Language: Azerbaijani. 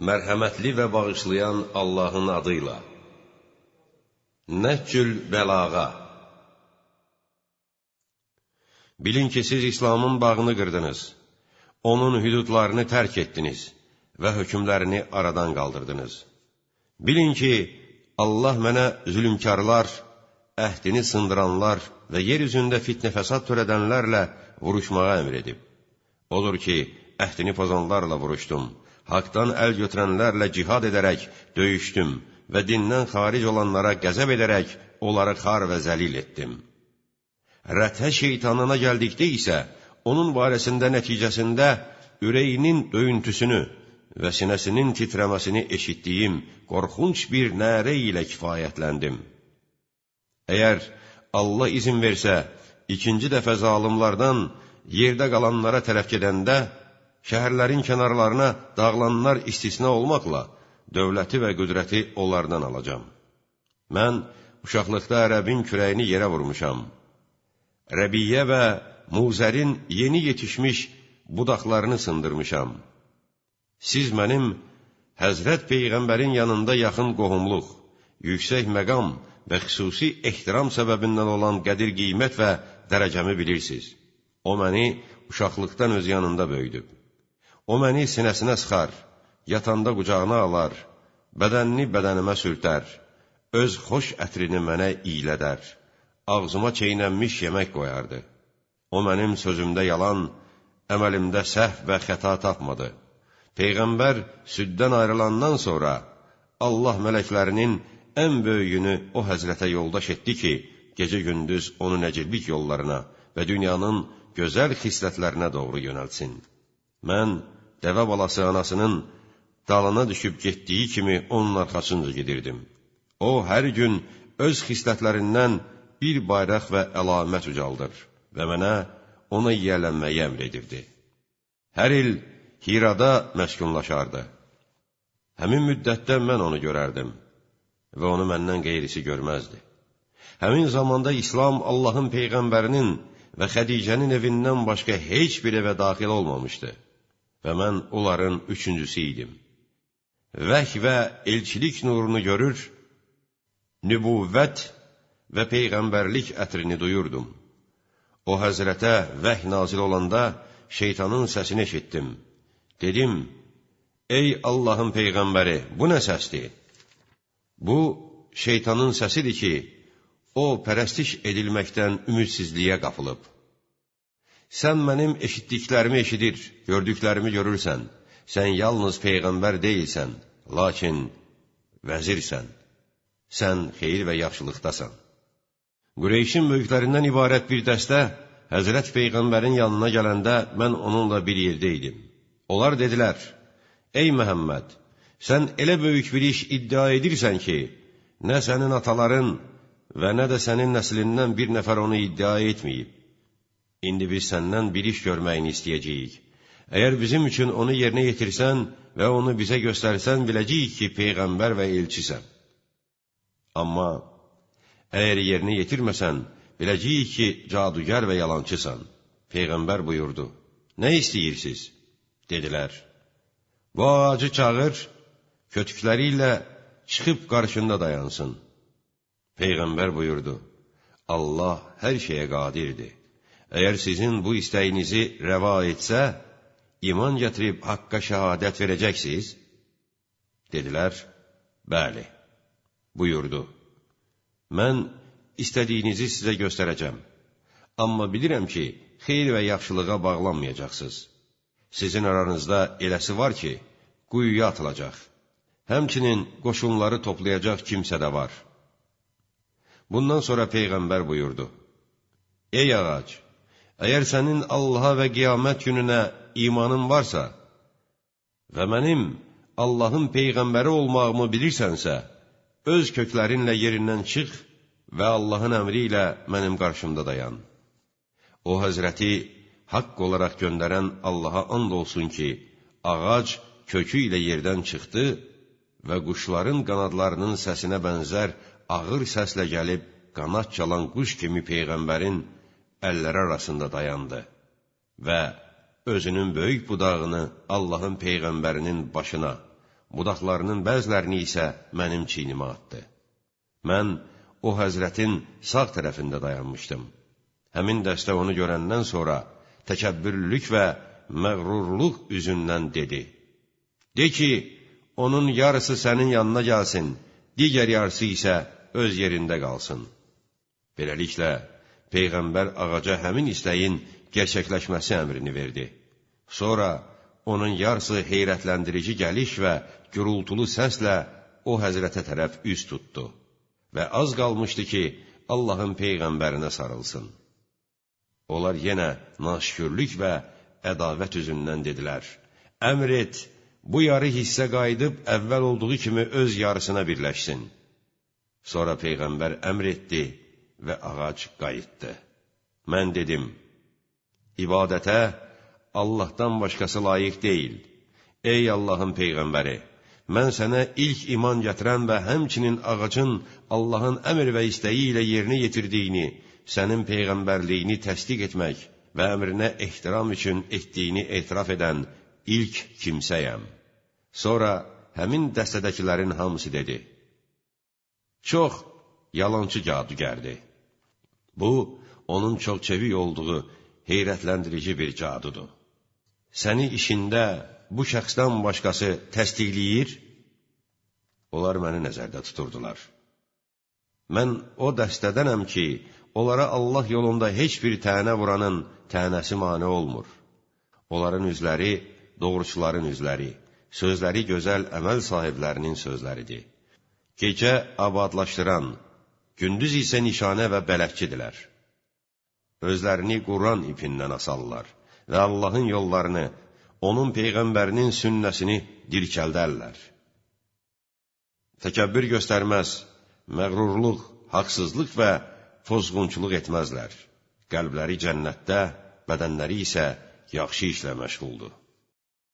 Mərhəmətli və bağışlayan Allahın adıyla. Nəhcül bəlağa. Bilin ki, siz İslamın bağını qırdınız, onun hüdudlarını tərk etdiniz və hökmlərini aradan qaldırdınız. Bilin ki, Allah mənə zülümkarlar, əhdini sındıranlar və yer üzündə fitnə fəsad törədənlərlə vuruşmağa əmr edib. Odur ki, əhdini pozanlarla vuruşdum, haqdan əl götürənlərlə cihad edərək döyüşdüm və dindən xaric olanlara qəzəb edərək onları xar və zəlil etdim. Rəthə şeytanına gəldikdə isə, onun barəsində nəticəsində ürəyinin döyüntüsünü və sinəsinin titrəməsini eşitdiyim qorxunc bir nərə ilə kifayətləndim. Əgər Allah izin versə, ikinci dəfə zalımlardan yerdə qalanlara tərəf gedəndə, şəhərlərin kənarlarına dağılanlar istisna olmaqla, dövləti və qüdrəti onlardan alacam. Mən uşaqlıqda ərəbin kürəyini yerə vurmuşam. Rəbiyyə və Muzərin yeni yetişmiş budaqlarını sındırmışam. Siz mənim Həzrət Peyğəmbərin yanında yaxın qohumluq, yüksək məqam və xüsusi ehtiram səbəbindən olan qədir qiymət və dərəcəmi bilirsiniz. O məni uşaqlıqdan öz yanında böyüdüb. O məni sinəsinə sıxar, yatanda qucağına alar, bədənini bədənimə sürtər, öz xoş ətrini mənə iylədər, ağzıma çeynənmiş yemək qoyardı. O mənim sözümdə yalan, əməlimdə səhv və xəta tapmadı. Peyğəmbər süddən ayrılandan sonra Allah mələklərinin ən böyüyünü o həzrətə yoldaş etdi ki, gecə-gündüz onu nəciblik yollarına və dünyanın gözəl xislətlərinə doğru yönəltsin. Mən dəvə balası anasının dalına düşüb getdiyi kimi onun arxasınca gedirdim. O, hər gün öz xislətlərindən bir bayraq və əlamət ucaldır və mənə ona yiyələnməyi əmr edirdi. Hər il Hirada məskunlaşardı. Həmin müddətdə mən onu görərdim və onu məndən qeyrisi görməzdi. Həmin zamanda İslam Allahın Peyğəmbərinin və Xədicənin evindən başqa heç bir evə daxil olmamışdı və mən onların üçüncüsü idim. Vəhy və elçilik nurunu görür, nübüvvət və Peyğəmbərlik ətrini duyurdum. O həzrətə vəhy nazil olanda şeytanın səsini eşitdim. Dedim, ey Allahın Peyğəmbəri, bu nə səsdir? Bu, şeytanın səsidir ki, o pərəstiş edilməkdən ümidsizliyə qapılıb. Sən mənim eşitdiklərimi eşidir, gördüklərimi görürsən. Sən yalnız Peyğəmbər deyilsən, lakin vəzirsən. Sən xeyir və yaxşılıqdasan. Qureyşin böyüklərindən ibarət bir dəstə Həzrət Peyğəmbərin yanına gələndə mən onunla bir yerdə idim. Onlar dedilər, ey Məhəmməd, sən elə böyük bir iş iddia edirsən ki, nə sənin ataların və nə də sənin nəslindən bir nəfər onu iddia etməyib. İndi biz səndən bir iş görməyini istəyəcəyik. Əgər bizim üçün onu yerinə yetirsən və onu bizə göstərsən, biləcəyik ki, Peyğəmbər və elçisən. Amma əgər yerinə yetirməsən, biləcəyik ki, cadugər və yalancısan. Peyğəmbər buyurdu, nə istəyirsiniz? Dedilər, bu ağacı çağır, kötükləri ilə çıxıb qarşında dayansın. Peyğəmbər buyurdu, Allah hər şeyə qadirdir. Əgər sizin bu istəyinizi rəva etsə, iman gətirib haqqa şəhadət verəcəksiniz? Dedilər, bəli. Buyurdu, mən istədiyinizi sizə göstərəcəm. Amma bilirəm ki, xeyir və yaxşılığa bağlanmayacaqsınız. Sizin aranızda eləsi var ki, quyuya atılacaq. Həmçinin qoşunları toplayacaq kimsə də var. Bundan sonra Peyğəmbər buyurdu, ey ağac, əgər sənin Allaha və qiyamət gününə imanın varsa və mənim Allahın Peyğəmbəri olmağımı bilirsənsə, öz köklərinlə yerindən çıx və Allahın əmri ilə mənim qarşımda dayan. O həzrəti haqq olaraq göndərən Allaha and olsun ki, ağac kökü ilə yerdən çıxdı və quşların qanadlarının səsinə bənzər ağır səslə gəlib, qanad çalan quş kimi Peyğəmbərin əlləri arasında dayandı və özünün böyük budağını Allahın Peyğəmbərinin başına, budaqlarının bəzilərini isə mənim çiynimə atdı. Mən o həzrətin sağ tərəfində dayanmışdım. Həmin dəstə onu görəndən sonra təkəbbürlülük və məğrurluq üzündən dedi: De ki, onun yarısı sənin yanına gəlsin, digər yarısı isə öz yerində qalsın. Beləliklə, Peyğəmbər ağaca həmin istəyin gerçəkləşməsi əmrini verdi. Sonra onun yarısı heyrətləndirici gəliş və gürultulu səslə o həzrətə tərəf üz tutdu və az qalmışdı ki, Allahın Peyğəmbərinə sarılsın. Onlar yenə naşükürlük və ədavət üzündən dedilər: Əmr et, bu yarı hissə qayıdıb əvvəl olduğu kimi öz yarısına birləşsin. Sonra Peyğəmbər əmr etdi və ağac qayıtdı. Mən dedim: İbadətə Allahdan başqası layiq deyil. Ey Allahın Peyğəmbəri, mən sənə ilk iman gətirən və həmçinin ağacın Allahın əmr və istəyi ilə yerinə yetirdiyini, sənin Peyğəmbərliyini təsdiq etmək və əmrinə ehtiram üçün etdiyini etiraf edən ilk kimsəyəm. Sonra həmin dəstədəkilərin hamısı dedi: Çox yalançı cadugərdir. Bu, onun çox çevik olduğu heyrətləndirici bir cadudur. Səni işində bu şəxsdən başqası təsdiqləyir? Onlar məni nəzərdə tuturdular. Mən o dəstədənəm ki, onlara Allah yolunda heç bir tənə vuranın tənəsi mane olmur. Onların üzləri doğruçuların üzləri, sözləri gözəl əməl sahiblərinin sözləridir. Gecə abadlaşdıran, gündüz isə nişanə və bələdçidirlər. Özlərini Quran ipindən asarlar və Allahın yollarını, onun Peyğəmbərinin sünnəsini dirçəldərlər. Təkəbbür göstərməz, məğrurluq, haqsızlıq və pozğunçuluq etməzlər. Qəlbləri cənnətdə, bədənləri isə yaxşı işlə məşğuldur.